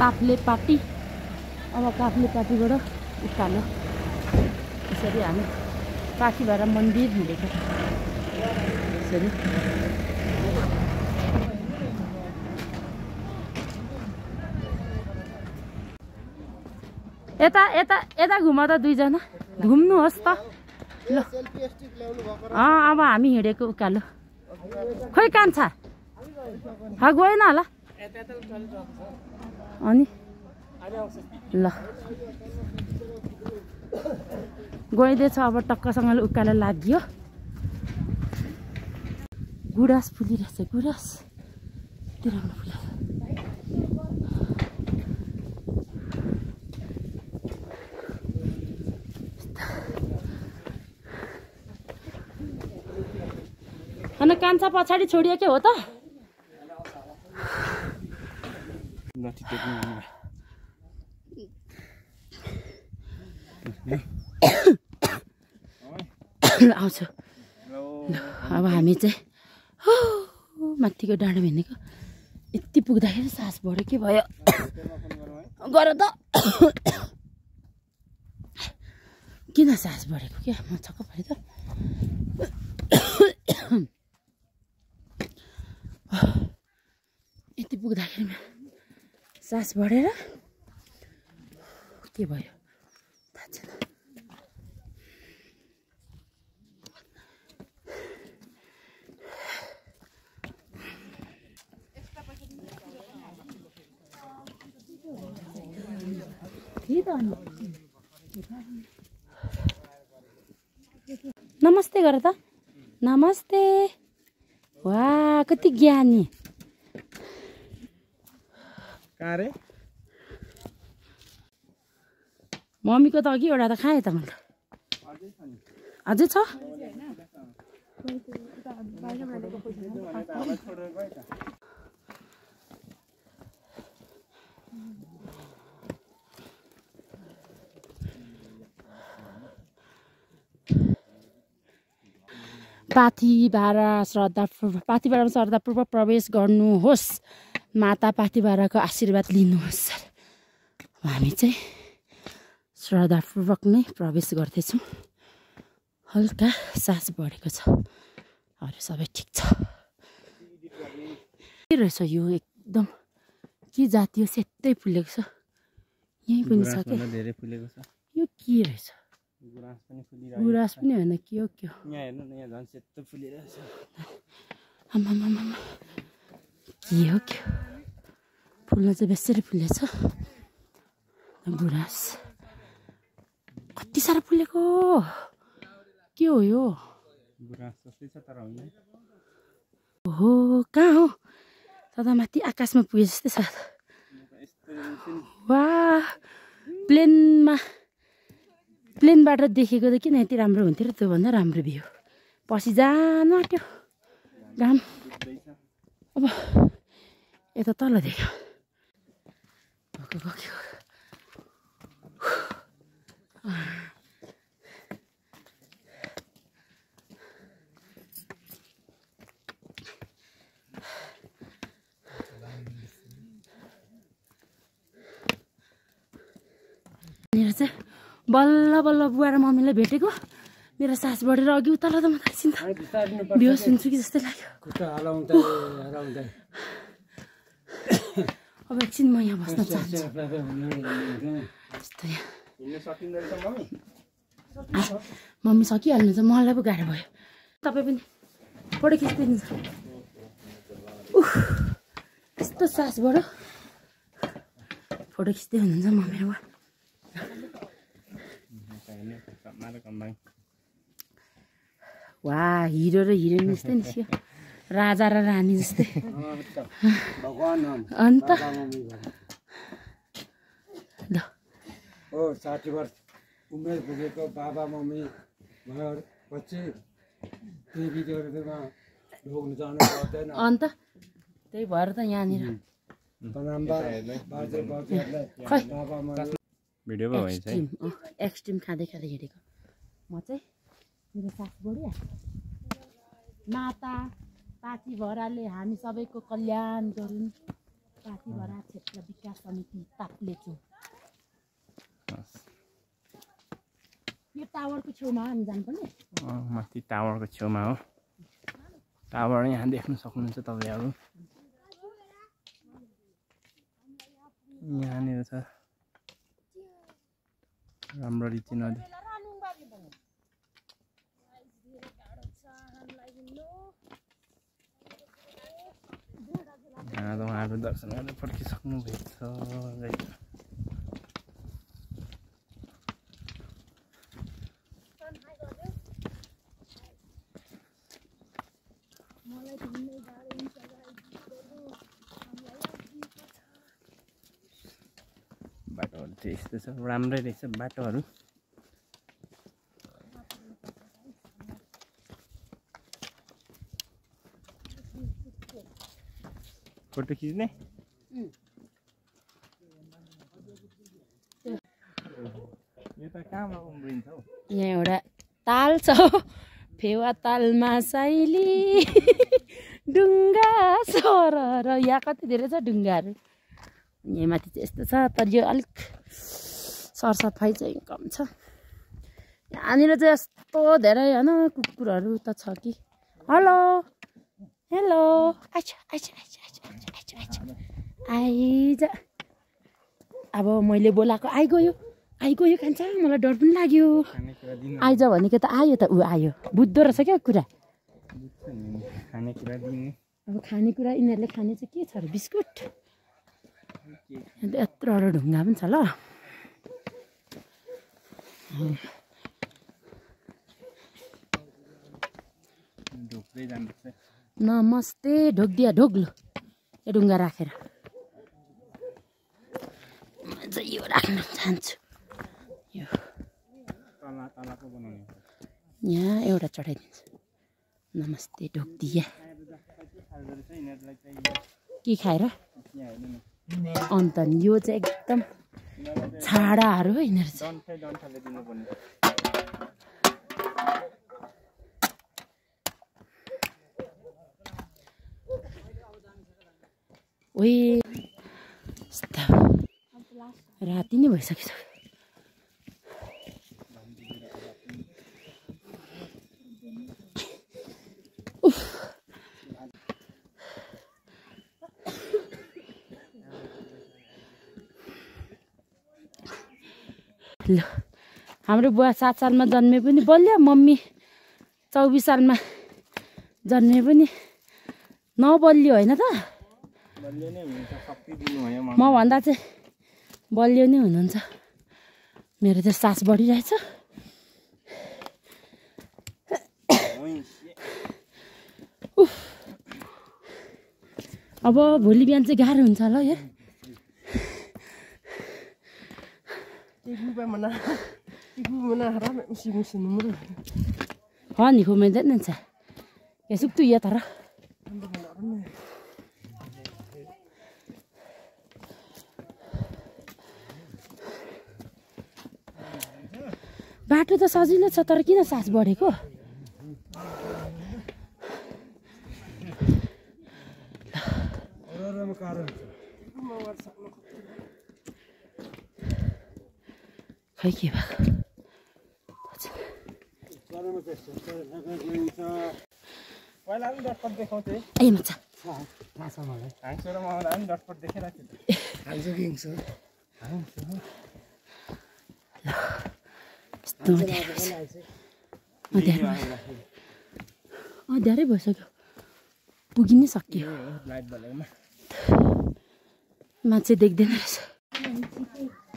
काफ्ले पाटी। अब काफ्ले पाटीबाट उकालो यसरी हामी पाखीभाडा मन्दिर हिँडेको यसरी। यता यता यता घुम त दुईजना घुम्नुहोस् त ल। अब हामी हिँडेको उकालो खोइ कान्छा गएन होला अनि ल गइदिएछ। अब टक्कसँगले उकालो लाग्यो। गुराँस फुलिरहेछ गुराँस कति राम्रो फुलेछ। अनि कान्छा पछाडि छोडियो के हो त? आउँछु। अब हामी चाहिँ माथिको डाँडा हिँडेको। यति पुग्दाखेरि सास बढ्यो के भयो गर त। किन सास बढेको क्या म छक्क परेँ त। यति पुग्दाखेरि सास बढेर के भयो थाहा छैन। नमस्ते गर त। नमस्ते। वाह कति ज्ञानी। मम्मीको त अघि एउटा त खाएँ त मैले। अझै छ? पाथिभाडा श्रद्धापूर्वक प्रवेश गर्नुहोस्। माता पाथिभाडाको आशीर्वाद लिनुहोस्। हामी चाहिँ श्रद्धापूर्वक नै प्रवेश गर्दैछौँ। हल्का सास बढेको छ, अरू सबै ठिक छ। के रहेछ यो एकदम के जाति हो सेतै फुलेको छ। यहीँ पनि छ के यो के रहेछ? गुराँस पनि होइन के हो के हो। आमामामा के हो के हो। फुल्न चाहिँ बेसरी फुलेछ गुराँस। कति साह्रो फुलेको के हो यो? ओहो कहाँ हो? सदा माथि आकाशमा पुगे जस्तै छ। वाह प्लेनबाट देखेको त किन यति राम्रो हुन्थ्यो र त्योभन्दा राम्रो भ्यू। पछि जानु आँट्यो घाम। अब यता तल देख्यो। मेरो चाहिँ बल्ल बल्ल बुवा र मम्मीलाई भेटेको। मेरो सास बढेर अघि उता त म त एकछिन बिहोस हुन्छु कि जस्तै लाग्यो। अब एकछिन म यहाँ बस्न चाहन्छु। मम्मी सकिहाल्नु छ, मलाई पो गाह्रो भयो। तपाईँ पनि फोटो खिचिदिनुहुन्छ। यस्तो सास बढ्यो। फोटो खिच्दै हुनुहुन्छ मम्मी बुवा। वाह हिरो र हिरोइन जस्तै निस्क्यो। राजा र रानी जस्तै। अन्त ल 60 वर्ष उमेर पुगेको बाबा मम्मी भएपछि टिभीमा ढोग्नु जानु पर्दैन। अन्त त्यही भएर त यहाँनिर एक्सट्रिम खाँदै खाँदै हिँडेको। म चाहिँ मेरो सास बढिहाल्छ। माता पाथिभराले हामी सबैको कल्याण गरून्। पार्टीभरा क्षेत्र विकास समिति ताप्लेजुङ यो टावरको छेउमा हामी जानुपर्ने माथि टावरको छेउमा हो टावर यहाँ देख्न सक्नुहुन्छ तपाईहरु यहाँनिर छ राम्ररी चिनाउँदै उहाँहरू दर्शन गरेर फर्किसक्नु भएको छ बाटोहरू चाहिँ यस्तो छ राम्रै रहेछ बाटोहरू फोटो खिच्ने यो त कहाँमा उम्रिन्छ हौ यहाँ एउटा ताल छ फेवा तालमा साइली ढुङ्गा सर र यहाँ कति धेरै छ ढुङ्गाहरू यहाँ माथि चाहिँ यस्तो छ तर यो अलिक सरसफाइ चाहिँ कम छ यहाँनिर चाहिँ यस्तो धेरै होइन कुकुरहरू त छ कि हेलो हेलो आइज आइज आइज आइज आइज आइज अब मैले बोलाएको आइगयो कान्छा मलाई डर पनि लाग्यो आइज भनेको त आयो त ऊ आयो बुझ्दो रहेछ क्या कुरा अब खानेकुरा यिनीहरूले खाने चाहिँ के छ र बिस्कुट यत्रो ढुङ्गा पनि छ ल नमस्ते ढोग्दिया ढोग्लो यो ढुङ्गा राखेर म चाहिँ यो राख्न चाहन्छु यो यहाँ एउटा चढाइदिन्छु नमस्ते ढोग्दिया के खाएर अन्त यो चाहिँ एकदम छाडाहरू हो यिनीहरू चाहिँ ओइ राति नै भइसक्यो ल हाम्रो बुवा 7 सालमा जन्मे पनि बल्यो मम्मी 24 सालमा जन्मे पनि नबल्यो होइन त म भन्दा चाहिँ बलियो नै हुनुहुन्छ मेरो चाहिँ सास बढिरहेछ अब भोलि बिहान चाहिँ गाह्रो हुन्छ ल यो नि खोमेदैन छ यसुक तु या तर बाटो त सजिलो छ तर किन सास बढेको खै के भएको ए मचा थाहा छ मलाई हाँसो र मलाई पनि डटपट देखेर हाँसो किन्छ धेरै भइसक्यो पुगि नै सक्यो मान्छे देख्दैन रहेछ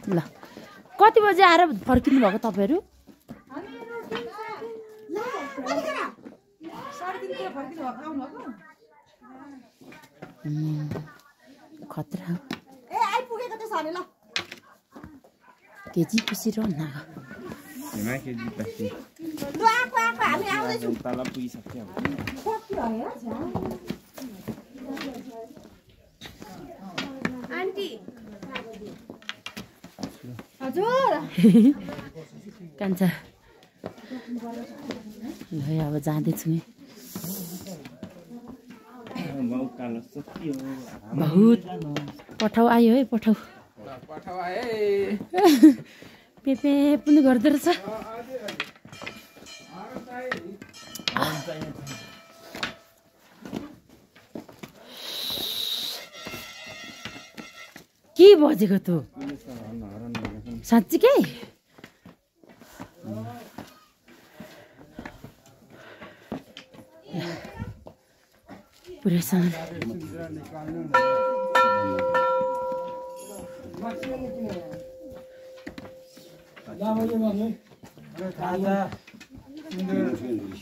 ल कति बजे आएर फर्किनु भएको तपाईँहरू खतरा केजी खुसी र कान्छा ल अब जाँदैछु बहुत पठाउ आयो है पठाउ पेपे पनि गर्दो रहेछ के बजेको त साँच्चीकै पुरैसँग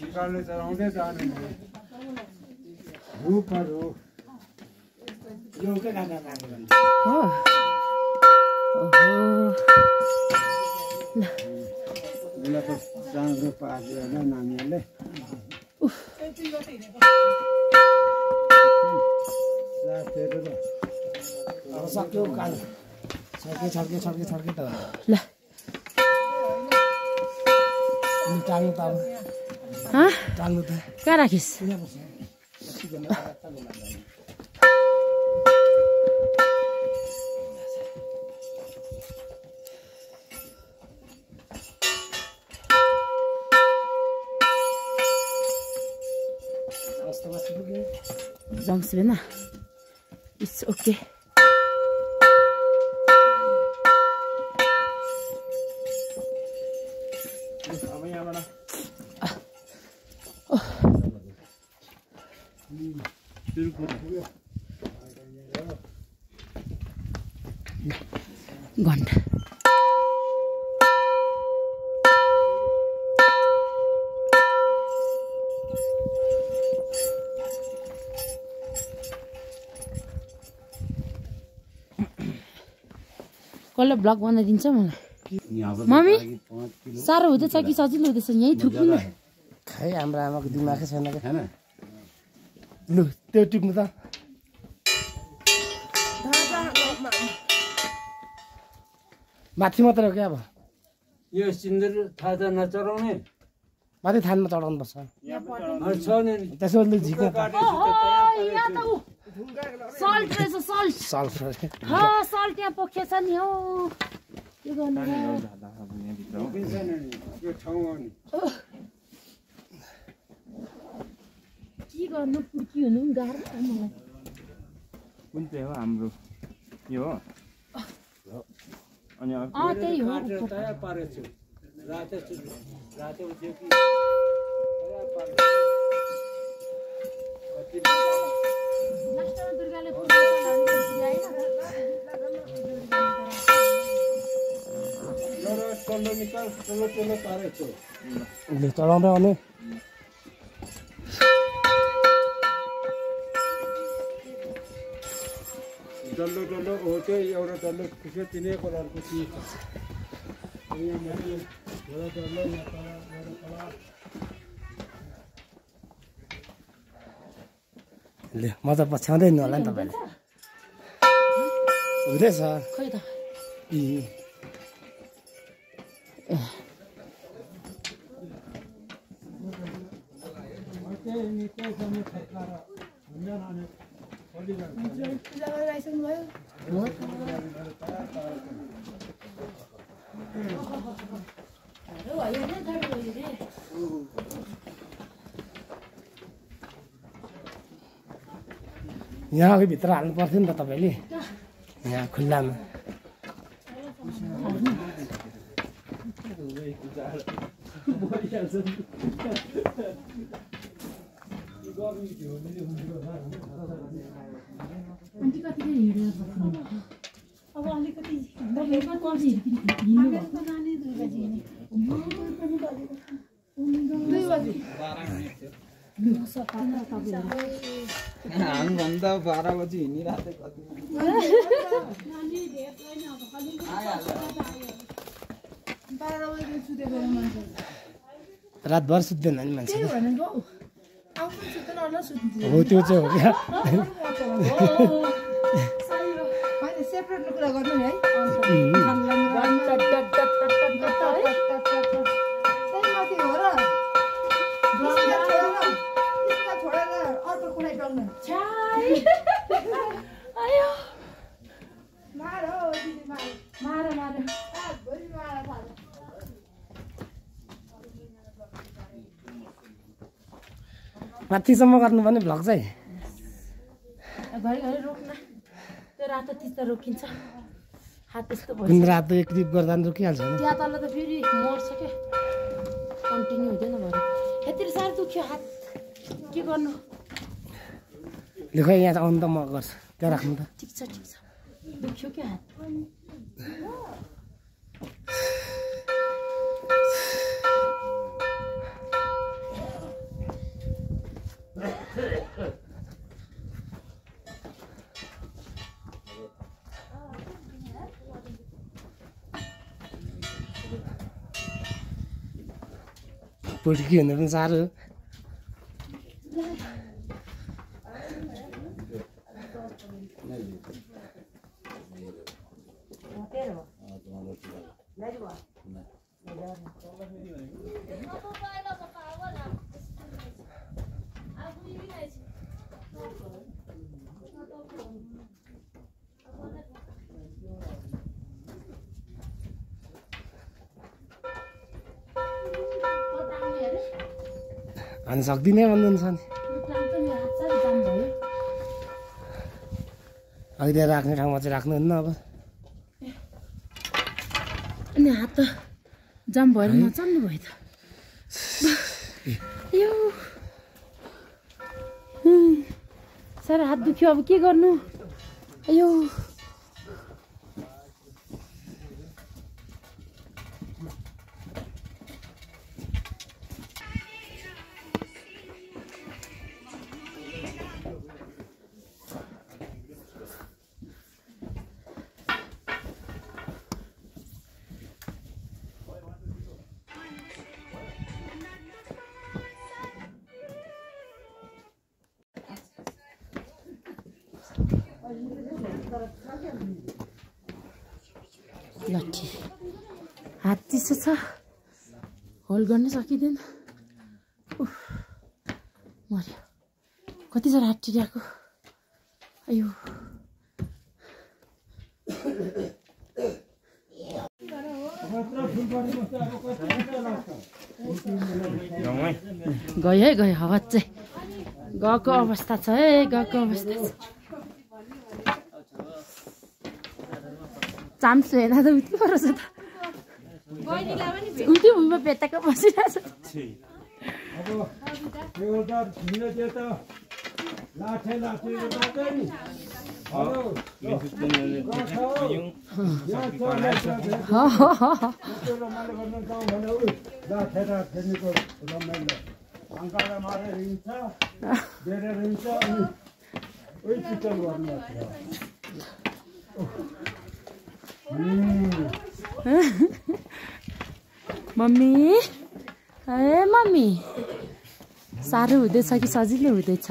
निकाल्नु चलाउँदै जानु रूपहरू हो ओहो ल राम्रो पार्यो होइन नानीहरूले सक्यो काल छड्के त ल टाल्नु त अब टाल्नु त कहाँ राखिस् जङ्सबेना इट्स ओके घन्टा कसले ब्लग बनाइदिन्छ मलाई मम्मी साह्रो हुँदैछ कि सजिलो हुँदैछ यहीँ थुक्नु खै हाम्रो आमाको दिमागै छैन क्या लु त्यो टिप्नु त माथि मात्रै हो क्या अब यो सिन्दुर थाहा नचढाउने माथि थानमा चढाउनु पर्छ छ नि त्यसो लु झिक्न सल्ट रहेछ सल्ट सल्फ सल्ट यहाँ पोखेछ नि हौ के गर्नु यो ठाउँ हो नि के गर्नु पुर्की हुनु पनि गाह्रो छ मलाई कुन चाहिँ हो हाम्रो यो हो अनि त्यही हो तयार पारेको छु रातो उठ्यो कि लास्टमा दुर्गाले तल्लो निकाल तल्लो पारेको छु लु चढाउँदै आउने डल्लो हो चाहिँ एउटा डल्लो खुसी तिनै कलरको चिज ल म त पछ्याउँदै नि होला नि तपाईँले हुँदैछ खै त यहाँ अघि भित्र हाल्नु पर्थ्यो नि त तपाईँले यहाँ खुल्लामा अब अलिकति हामीभन्दा 12 बजी हिँडिरहेको कति रातभर सुत्दैन नि मान्छे हो त्यो चाहिँ हो क्या सेपरेट कुरा गर्नु है आयो मार हो दिदी मार मार मार भरि मार थाल माथिसम्म गर्नु भने भ्लग चाहिँ घरि घरि रोक्न त्यो रातो चिज त रोकिन्छ हात यस्तो भयो कुन रातो एक क्लिप गर्दा नि रोकिहाल्छ नि त्यहाँ तल त फेरि मर्छ क्या कन्टिन्यू हुँदैन भयो यति साह्रो दुख्यो हात के गर्नु लेख यहाँ आउनु त म गर्छु त्यहाँ राख्नु त ठिक छ दुख्यो क्या हात पुर्की हुनु पनि साह्रो हो अनि सक्दिनँ भन्नुहुन्छ नि अघि त्यहाँ राख्ने ठाउँमा चाहिँ राख्नुहुन्न अब अनि हात त जाम भएर नचल्नु भयो त यो साह्रो हात दुख्यो अब के गर्नु अयो लट्ठी हात चिसो छ होल्ड गर्न सकिँदैन मर्यो कति साह्रो हात टिड्याएको अयो गयो है गयो हावा चाहिँ गएको अवस्था छ है गएको अवस्था छ चाम्सु हेर्दा त उति परेछ त उति भुइँमा भेटाएको बसिरहेछ अब एउटा ढिलो त्यो त लाठे गर्दै नि हेलो रमाइलो गर्न जाउँ भने लाठे निको रमाइलो अङ्काले मारेर हिँड्छ बेरेर हिँड्छ अनि उही चिकन गर्नु मम्मी ए मम्मी साह्रो हुँदैछ कि सजिलो हुँदैछ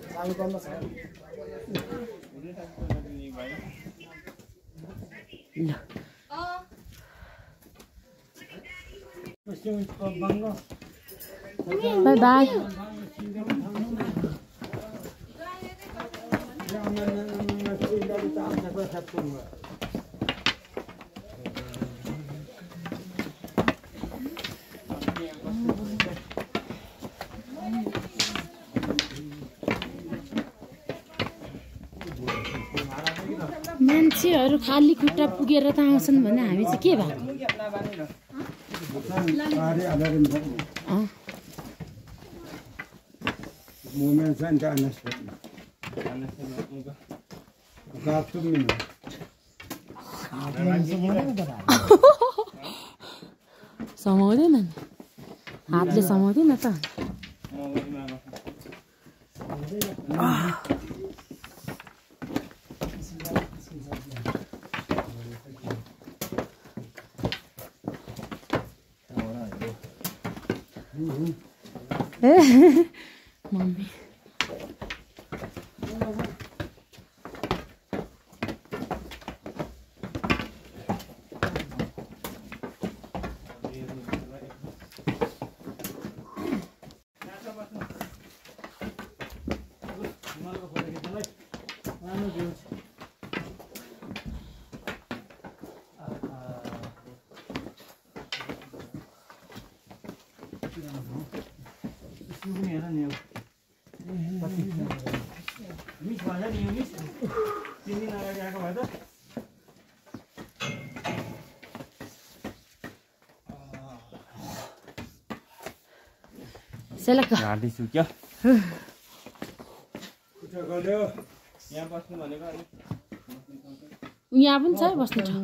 बाई बाई मान्छेहरू खाली खुट्टा पुगेर त आउँछन् भने हामी चाहिँ के भएको Moment zijn daar net gaat het niet. समाउँदैन नि हातले समाउँदैन त मम्मी त्यो पनि हेर नि मिस भन्छ नि यो मिस 3 दिन अगाडि आएको भए त सेलक हार्दैछु क्या यहाँ बस्नु भनेको अनि यहाँ पनि छ बस्नु ठाउँ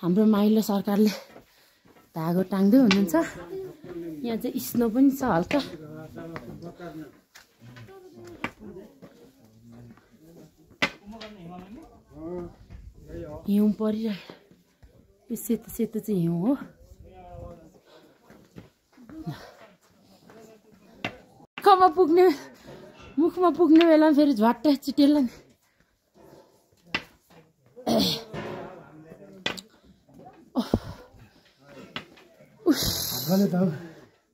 हाम्रो माइलो सरकारले धागो टाङ्दै हुनुहुन्छ यहाँ चाहिँ स्नो पनि छ हल्का हिउँ परिरहेको यो सेतो सेतो चाहिँ हिउँ हो मुखमा पुग्ने बेलामा फेरि झट्टै चिटेला नि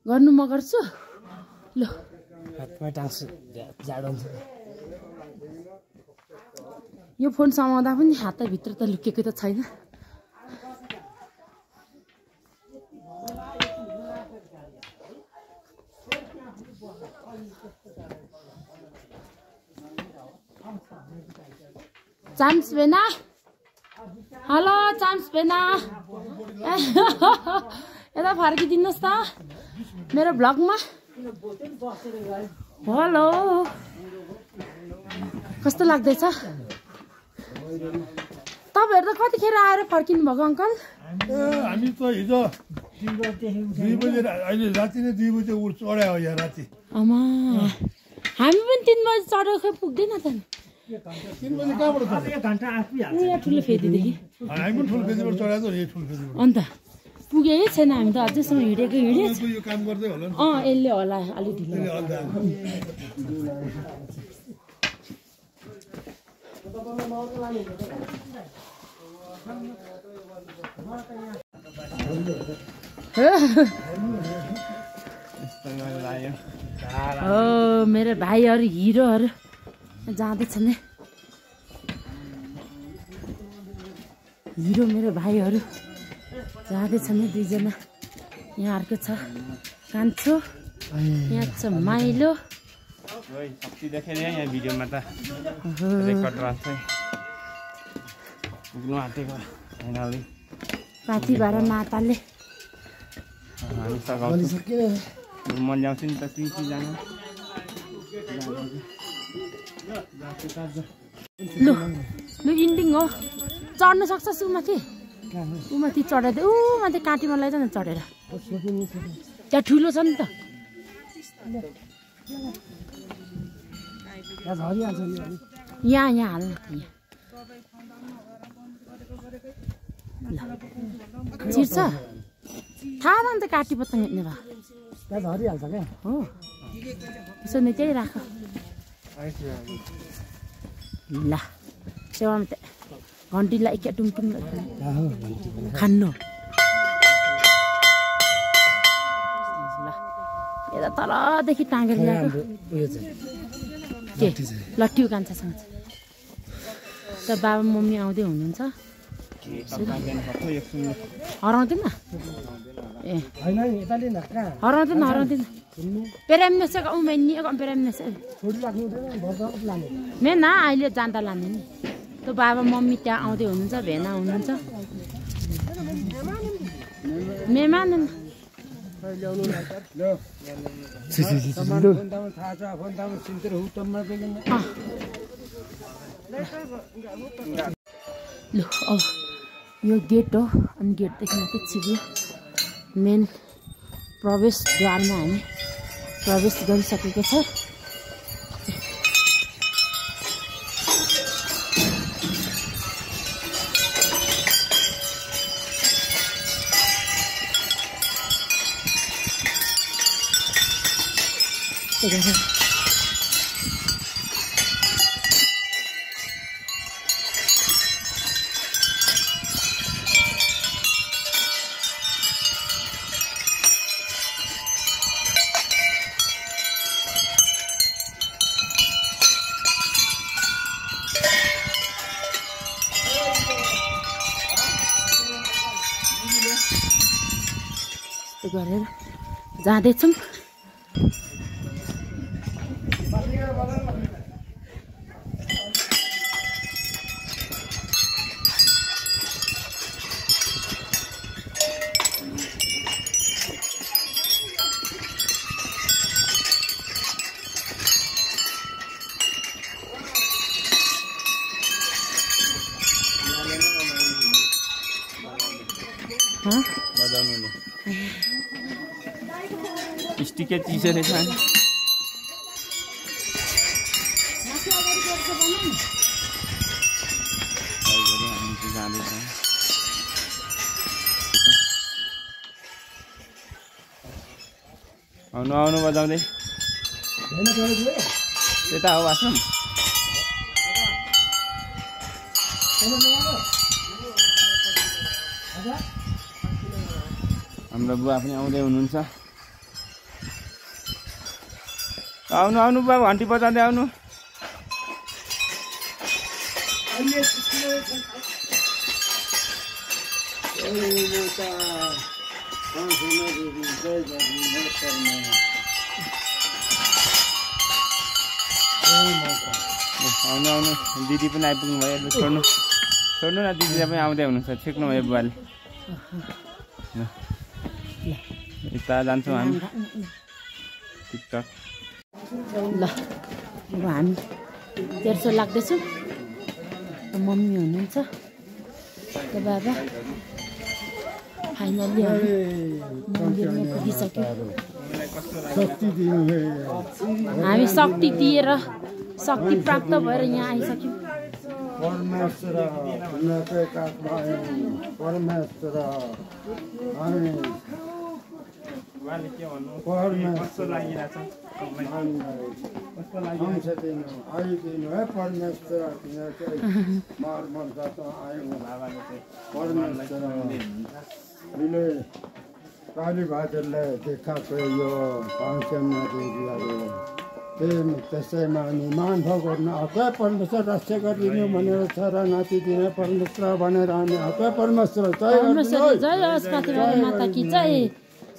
गर्नु म गर्छु ल हातमा टाङ्छु जाडो हुन्छ यो फोन समाउँदा पनि हातभित्र त लुकेको त छैन चाम्स बेना हेलो चाम्स बेना यता फर्किदिनुहोस् त मेरो भ्लगमा हेलो कस्तो लाग्दैछ तपाईँहरू त कतिखेर आएर फर्किनु भएको अङ्कल हामी त हिजो 2 बजे अहिले राति नै 2 बजे चढायो यहाँ राति आमा हामी पनि 3 बजे चढेको खै पुग्दैन त 3 बजे कहाँबाट चढ्यो 1 घण्टा आफै यहाँ ठुलो फेदीदेखि हामी पनि ठुलो फेदीबाट चढाएको नि ठुलो फेदीबाट अन्त पुगेकै छैन हामी त अझैसम्म हिँडेको यो काम गर्दै होला नि यसले होला अलि ढिलो मेरो भाइहरू हिरोहरू जाँदैछन् हिरो मेरो भाइहरू जाँदैछन् दुईजना यहाँ अर्को छ कान्छो यहाँ छ माइलो शक्ति देखेर यहाँ भिडियोमा त रेकर्ड राख्छ पुग्नु आँटेको फाइनली पाती भएर माताले हामी त गइसक्यो मन जाउँछ नि त जानु लु लु इन्डिङ हो चढ्न सक्छस् उमाथि उमाथि चढाइदिए माथि काँटीमा लैजा न चढेर त्यहाँ ठुलो छ नि त यहाँ यहाँ हाल्नु छिर्छ थाहा छ नि त काटी पत्ताङ हिँड्ने भयो झरिहाल्छ क्या हो यसो नि त्यही राख ल सेवामा त घन्टीलाई क्या टुङटुङ खान्नु ल यता तलदेखि टाँगेर ल्याएको के लट्ठी कान्छासँग त बाबा मम्मी आउँदै हुनुहुन्छ हराउँदैन ए हराउँदैन पेराम्नेसक उमेनी पेराम्नेस मेन अहिले जाँदा लाने नि त्यो बाबा मम्मी त्यहाँ आउँदै हुनुहुन्छ भेना हुनुहुन्छ मेहमान लु अब यो गेट हो अनि गेटदेखि मात्रै छिर्यो मेन प्रवेशद्वारमा हामी प्रवेश गरिसकेको छ यस्तो गरेर जाँदैछौँ। स्टिकै चिसो रहेछ अनि आउनु आउनु बजाउँदै यता हो बाथरुम हाम्रो बुवा पनि आउँदै हुनुहुन्छ। आउनु आउनु बुवा घन्टी बजाउँदै आउनु। आउनु आउनु दिदी पनि आइपुग्नु भयो। छोड्नु छोड्नु न दिदी पनि आउँदै हुनुहुन्छ। छेक्नु भयो बुवाले। यता जान्छौँ हामी टिकटक। ल अब हामी तेर्सो लाग्दैछौँ। मम्मी हुनुहुन्छ र बाबा फाइनल्ली मन्दिरमा पुगिसक्यो। हामी शक्ति दिएर शक्ति प्राप्त भएर यहाँ आइसक्यौँ। परमेश्वर परमेश्वर हामी आइदिनु है परमेश्वर परमेश्वर अहिले काली बहादुरलाई देखाएको यो पाँचजना देवीहरू त्यसैमा अनि मानभाव गर्नु हकै परमेश्वर रक्षा गरिदिनु भनेर छोरा नाति दिने परमेश्वर भनेर हामी हकै परमेश्वर जय माता की जय।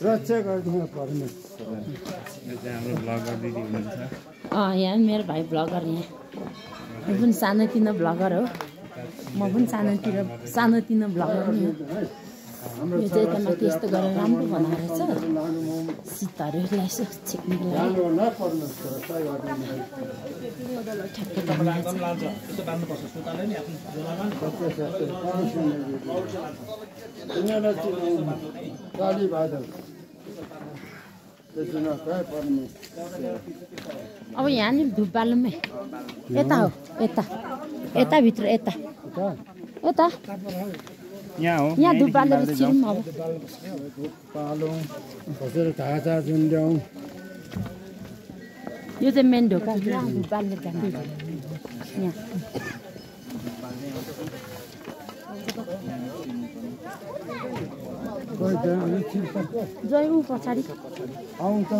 रक्षा गरिदिनु परमेश्वर। यहाँ मेरो भाइ ब्लगर यहाँ म पनि सानोतिनो ब्लगर हो। म पनि सानोतिनो ब्लगर नै हो। यो चाहिँ यता माथि यस्तो गरेर राम्रो बनाएर छ सितहरू यसो छेक्नुको लागि ठ्याक्कै बनाएको अब यहाँ नि धुप बाल्नुम है। यता हो यता यता भित्र यता यता यहाँ धुप बालेर छिरौँ। अब यो चाहिँ मेन ढोका यहाँ धुप बाल्ने जानु यहाँ जय ऊ पछाडि आउँछ